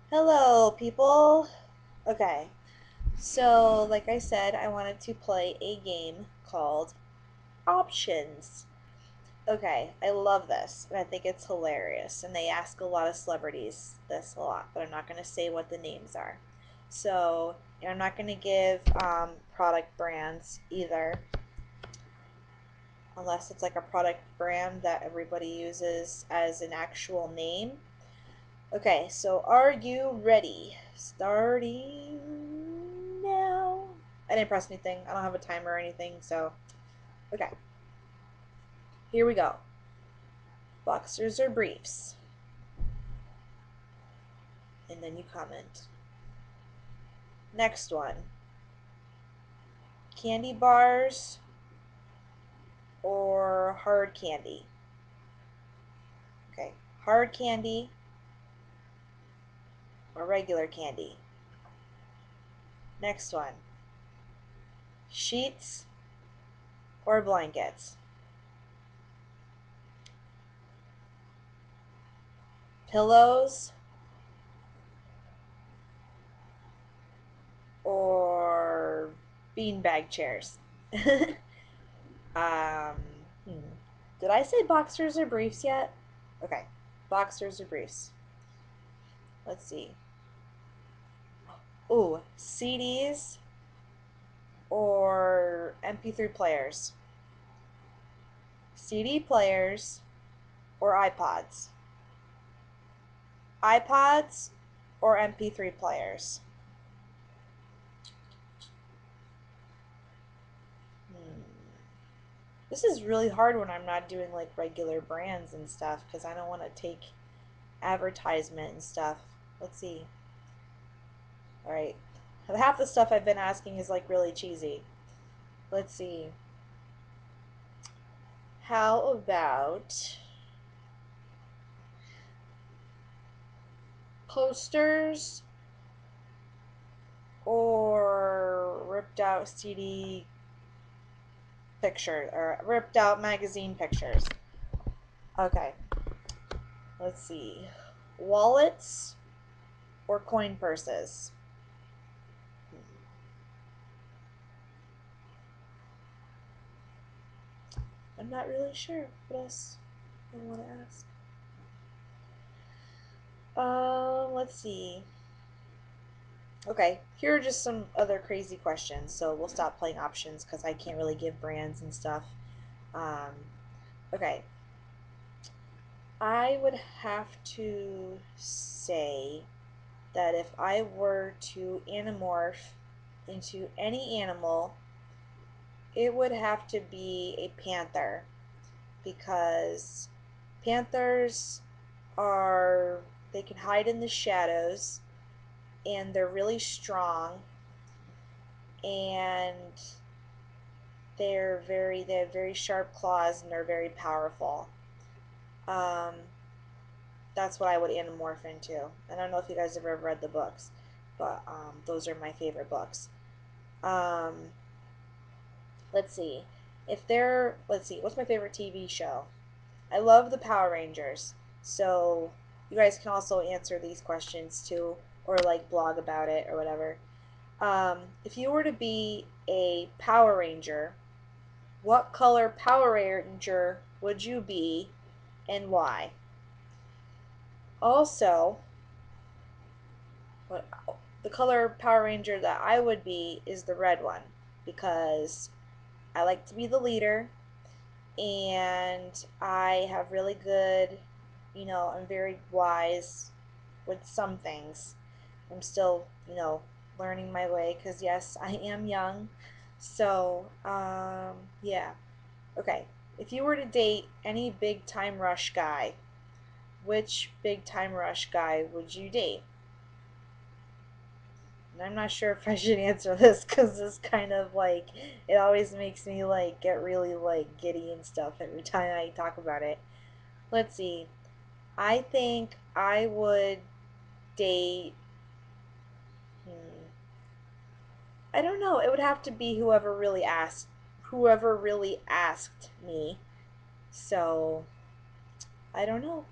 Hello, people. Okay, so like I said, I wanted to play a game called Options. Okay, I love this, and I think it's hilarious. And they ask a lot of celebrities this a lot, but I'm not going to say what the names are. So, I'm not going to give product brands either, unless it's like a product brand that everybody uses as an actual name. Okay, so are you ready? Starting now. I didn't press anything. I don't have a timer or anything, so okay. Here we go. Boxers or briefs? And then you comment. Next one. Candy bars or hard candy? Okay. Hard candy or regular candy? Next one. Sheets or blankets? Pillows or beanbag chairs? Um, hmm. Did I say boxers or briefs yet? Okay, boxers or briefs. Let's see. Ooh, CDs or MP3 players? CD players or iPods? iPods or MP3 players? Hmm. This is really hard when I'm not doing like regular brands and stuff because I don't want to take advertisement and stuff. Let's see. All right. Half the stuff I've been asking is like really cheesy. Let's see. How about posters or ripped out CD pictures or ripped out magazine pictures? Okay, let's see. Wallets or coin purses? I'm not really sure what else I want to ask. Let's see. Okay, here are just some other crazy questions. So we'll stop playing options because I can't really give brands and stuff. Um, okay, I would have to say that if I were to anamorph into any animal, it would have to be a panther because panthers are, they can hide in the shadows and they're really strong and they have very sharp claws and they're very powerful. Um, that's what I would anamorph into. I don't know if you guys have ever read the books, but those are my favorite books. Um, let's see. Let's see, what's my favorite TV show? I love the Power Rangers. So you guys can also answer these questions too, or like blog about it or whatever. If you were to be a Power Ranger, what color Power Ranger would you be and why? Also, what the color Power Ranger that I would be is the red one because I like to be the leader and I have really good, I'm very wise with some things. I'm still, learning my way because yes, I am young. So, yeah. Okay. If you were to date any big time rush guy, which big time rush guy would you date? And I'm not sure if I should answer this because it's kind of like it always makes me like get really like giddy and stuff every time I talk about it. Let's see. I think I would date. Hmm, I don't know. It would have to be whoever really asked me. So I don't know.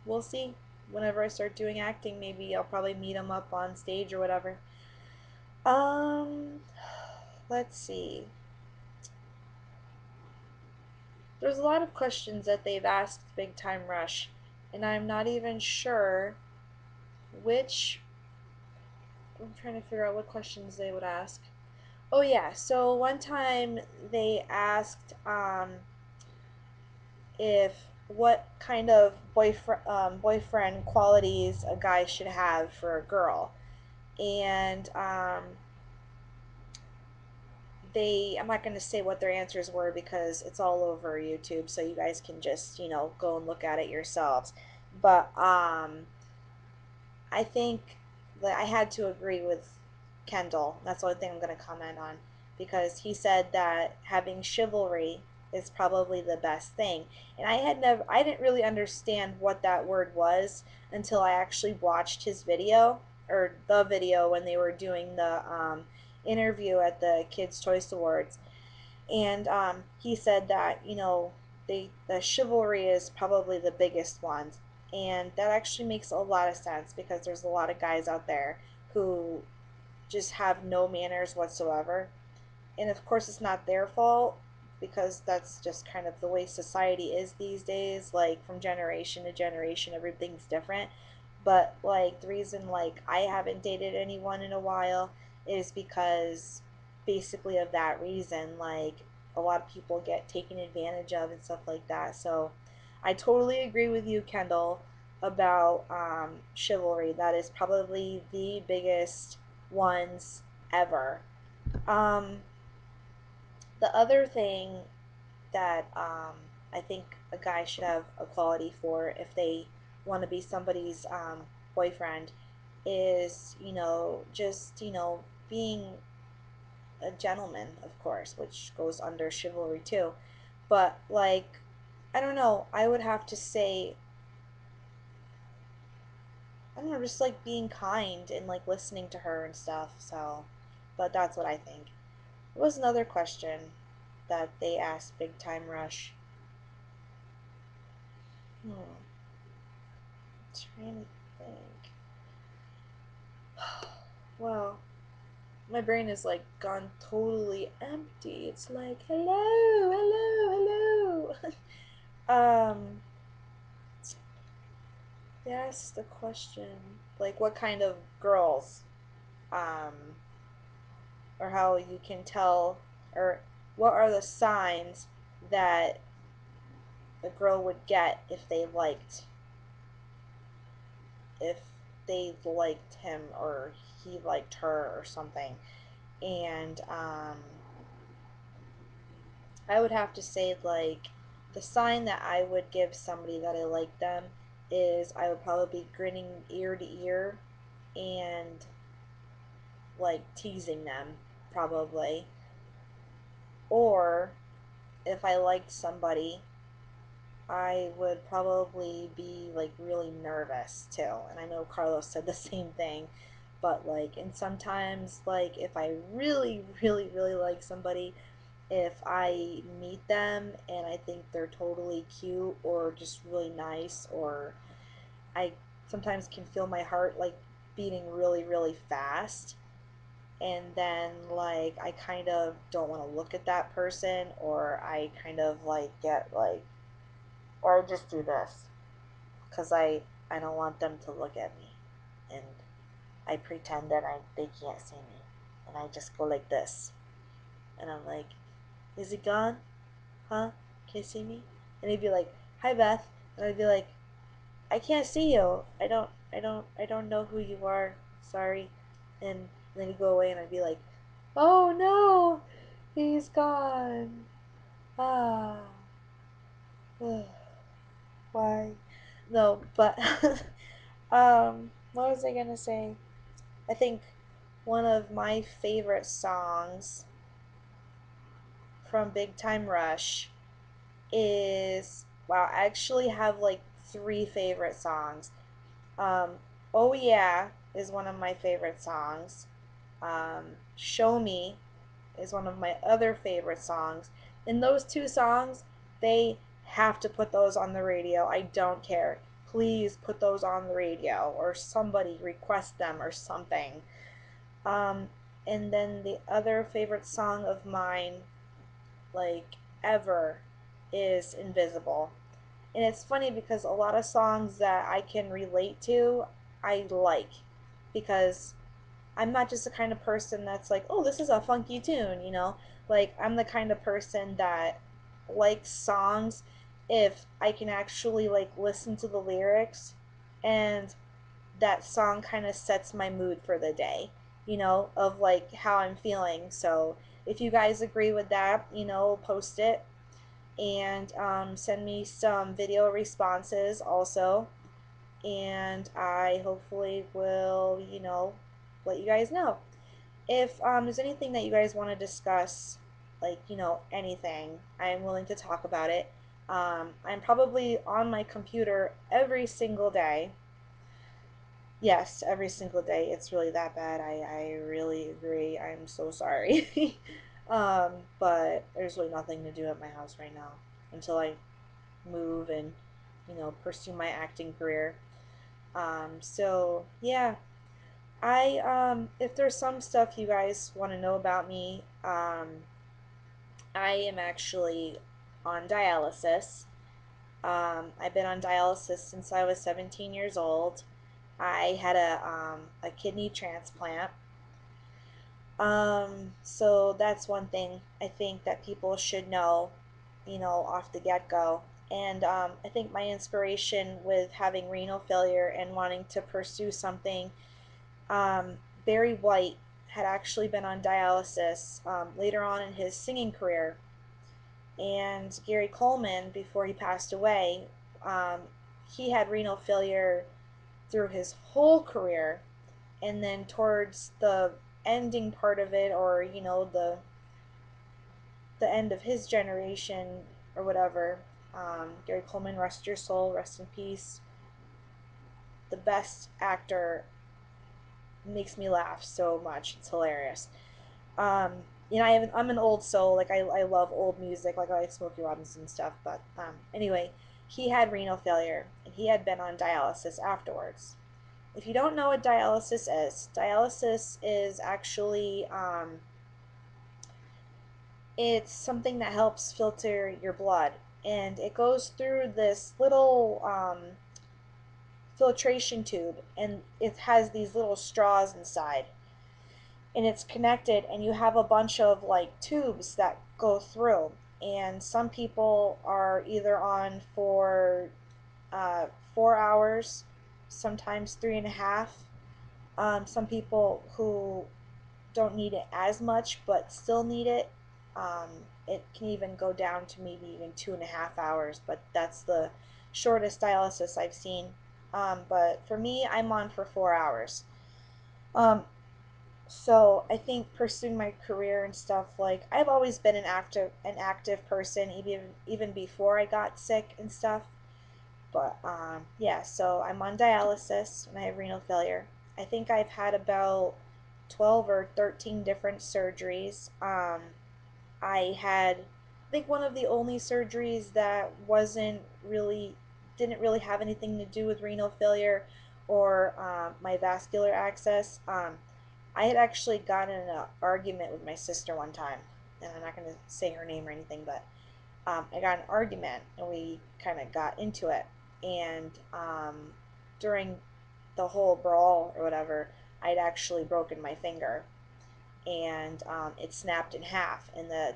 We'll see. whenever I start doing acting, maybe I'll probably meet him up on stage or whatever. Let's see. There's a lot of questions that they've asked Big Time Rush, and I'm not even sure which. I'm trying to figure out what questions they would ask. Oh yeah, so one time they asked if what kind of boyfriend qualities a guy should have for a girl, and I'm not going to say what their answers were because it's all over YouTube, so you guys can just go and look at it yourselves. But I think that I had to agree with Kendall. That's the only thing I'm going to comment on because he said that having chivalry is probably the best thing. And I didn't really understand what that word was until I actually watched his video or the video when they were doing the interview at the Kids Choice Awards. And he said that the chivalry is probably the biggest one, and that actually makes a lot of sense because there's a lot of guys out there who just have no manners whatsoever, and of course it's not their fault because that's just kind of the way society is these days. Like from generation to generation, everything's different. But like the reason like I haven't dated anyone in a while is because basically of that reason. Like a lot of people get taken advantage of and stuff like that. So I totally agree with you, Kendall, about chivalry. That is probably the biggest ones ever. Um, the other thing that I think a guy should have a quality for if they want to be somebody's boyfriend is, just, being a gentleman, of course, which goes under chivalry too. But, like, I don't know, I would have to say, I don't know, just like being kind and like listening to her and stuff. So, but that's what I think. What was another question that they asked Big Time Rush? Hmm. Trying to think. Wow, my brain is like gone totally empty. It's like hello, hello, hello. That's the question. Like, what kind of girls? Um, or how you can tell, or what are the signs that a girl would get if they liked him or he liked her or something. And I would have to say like the sign that I would give somebody that I like them is I would probably be grinning ear to ear and like teasing them probably. Or if I liked somebody, I would probably be like really nervous too. And I know Carlos said the same thing, but like, and sometimes, like, if I really, really, really like somebody, if I meet them and I think they're totally cute or just really nice, or I sometimes can feel my heart like beating really, really fast. And then, like, I kind of don't want to look at that person, or I kind of like get like, or I just do this because I don't want them to look at me, and I pretend that they can't see me, and I just go like this, and I'm like, is he gone? Huh? Can you see me? And he'd be like, hi Beth, and I'd be like, I can't see you. I don't know who you are. Sorry. And then he'd go away, and I'd be like, oh no, he's gone. Ah, why? No, but what was I gonna say? I think one of my favorite songs from Big Time Rush is, wow, I actually have like three favorite songs. Um, oh Yeah is one of my favorite songs. Show Me is one of my other favorite songs. And those two songs, they have to put those on the radio. I don't care please put those on the radio, or somebody request them or something. Um, and then the other favorite song of mine, like ever, is Invisible. And it's funny because a lot of songs that I can relate to, I like, because I'm not just the kind of person that's like, oh, this is a funky tune, you know? Like, I'm the kind of person that likes songs if I can actually, like, listen to the lyrics and that song kind of sets my mood for the day, you know, of like how I'm feeling. So if you guys agree with that, you know, post it and send me some video responses also. And I hopefully will, you know, let you guys know. If there's anything that you guys want to discuss, like, you know, anything, I'm willing to talk about it. I'm probably on my computer every single day. Yes, every single day. It's really that bad. I really agree. I'm so sorry. But there's really nothing to do at my house right now until I move and, you know, pursue my acting career. So yeah, if there's some stuff you guys want to know about me, I am actually on dialysis. I've been on dialysis since I was 17 years old. I had a kidney transplant. So that's one thing I think that people should know, you know, off the get-go. And I think my inspiration with having renal failure and wanting to pursue something, Barry White had actually been on dialysis later on in his singing career. And Gary Coleman, before he passed away, um, he had renal failure through his whole career, and then towards the ending part of it, or you know, the end of his generation or whatever, Gary Coleman, rest your soul, rest in peace. The best actor, makes me laugh so much. It's hilarious. Um, you know, I'm an old soul. Like I love old music. Like I like Smokey Robinson stuff. But anyway, he had renal failure and he had been on dialysis afterwards. If you don't know what dialysis is actually it's something that helps filter your blood, and it goes through this little filtration tube, and it has these little straws inside, and it's connected, and you have a bunch of like tubes that go through. And some people are either on for 4 hours, sometimes 3.5. Some people who don't need it as much but still need it. It can even go down to maybe even 2.5 hours, but that's the shortest dialysis I've seen. But for me, I'm on for 4 hours. Um, so I think pursuing my career and stuff, like I've always been an active person, even before I got sick and stuff. But yeah, so I'm on dialysis and I have renal failure. I think I've had about 12 or 13 different surgeries. I had, I think one of the only surgeries that didn't really have anything to do with renal failure or my vascular access. I had actually gotten in an argument with my sister one time, and I'm not going to say her name or anything, but I got in an argument and we kind of got into it. And during the whole brawl or whatever, I'd actually broken my finger, and it snapped in half. And the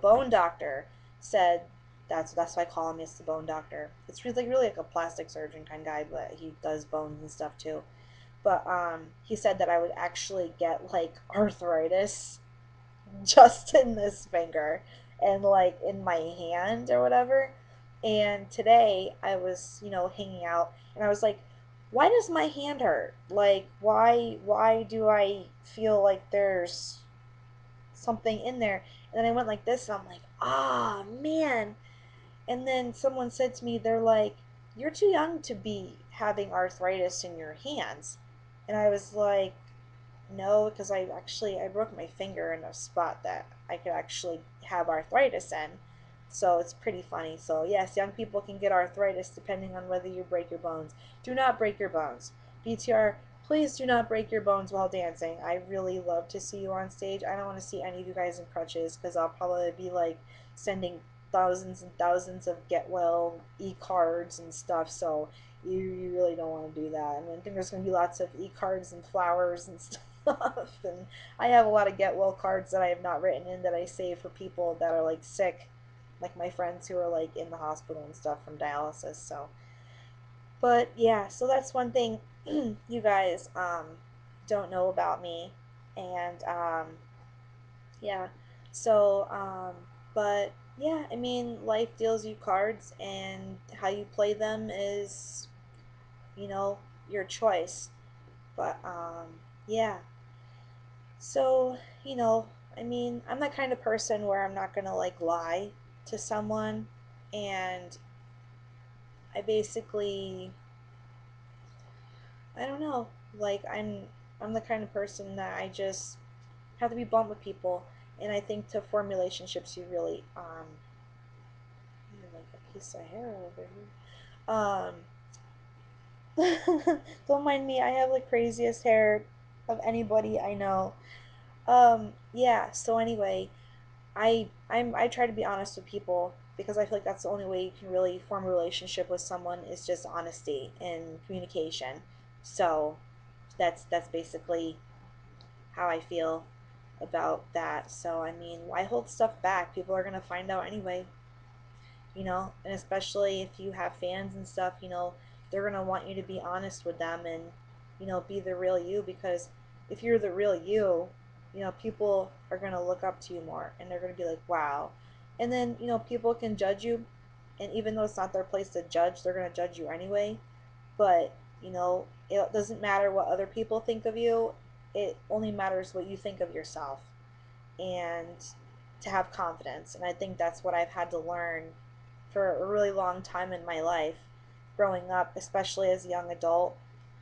bone doctor said, that's why I call him, it's the bone doctor. It's really like a plastic surgeon kind of guy, but he does bones and stuff too. But he said that I would actually get like arthritis just in this finger and like in my hand or whatever. And today I was, you know, hanging out and I was like, why does my hand hurt? Like why do I feel like there's something in there? And then I went like this and I'm like, ah, man. And then someone said to me, they're like, you're too young to be having arthritis in your hands. And I was like, no, because I broke my finger in a spot that I could actually have arthritis in. So it's pretty funny. So yes, young people can get arthritis depending on whether you break your bones. Do not break your bones. BTR, please do not break your bones while dancing. I really love to see you on stage. I don't want to see any of you guys in crutches because I'll probably be like sending thousands and thousands of get well e-cards and stuff. So you really don't want to do that. I mean, I think there's going to be lots of e-cards and flowers and stuff. And I have a lot of get well cards that I have not written in that I save for people that are like sick, like my friends who are like in the hospital and stuff from dialysis. So, but yeah, so that's one thing you guys don't know about me, and yeah, so but yeah, I mean, life deals you cards, and how you play them is, you know, your choice. But yeah, so you know, I mean, I'm that kind of person where I'm not gonna like lie to someone, and I basically, I don't know, like I'm the kind of person that I just have to be blunt with people, and I think to form relationships you really I have like a piece of hair over here. Don't mind me, I have the craziest hair of anybody I know. Yeah, so anyway, I try to be honest with people because I feel like that's the only way you can really form a relationship with someone is just honesty and communication. So that's basically how I feel about that. So I mean, why hold stuff back? People are gonna find out anyway, you know, and especially if you have fans and stuff, you know, they're gonna want you to be honest with them and, you know, be the real you, because if you're the real you, you know, people are gonna look up to you more and they're gonna be like, wow. And then, you know, people can judge you, and even though it's not their place to judge, they're gonna judge you anyway. But, you know, it doesn't matter what other people think of you, it only matters what you think of yourself, and to have confidence. And I think that's what I've had to learn for a really long time in my life, growing up, especially as a young adult,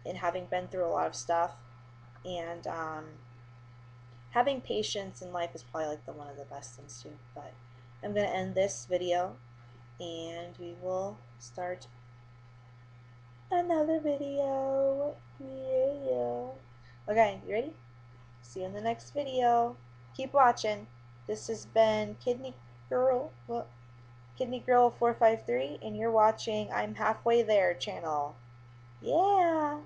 and having been through a lot of stuff. And having patience in life is probably like the one of the best things too. But I'm going to end this video, and we will start another video. Yeah. Okay, you ready? See you in the next video. Keep watching. This has been Kidney Girl 453, and you're watching I'm Halfway There channel. Yeah.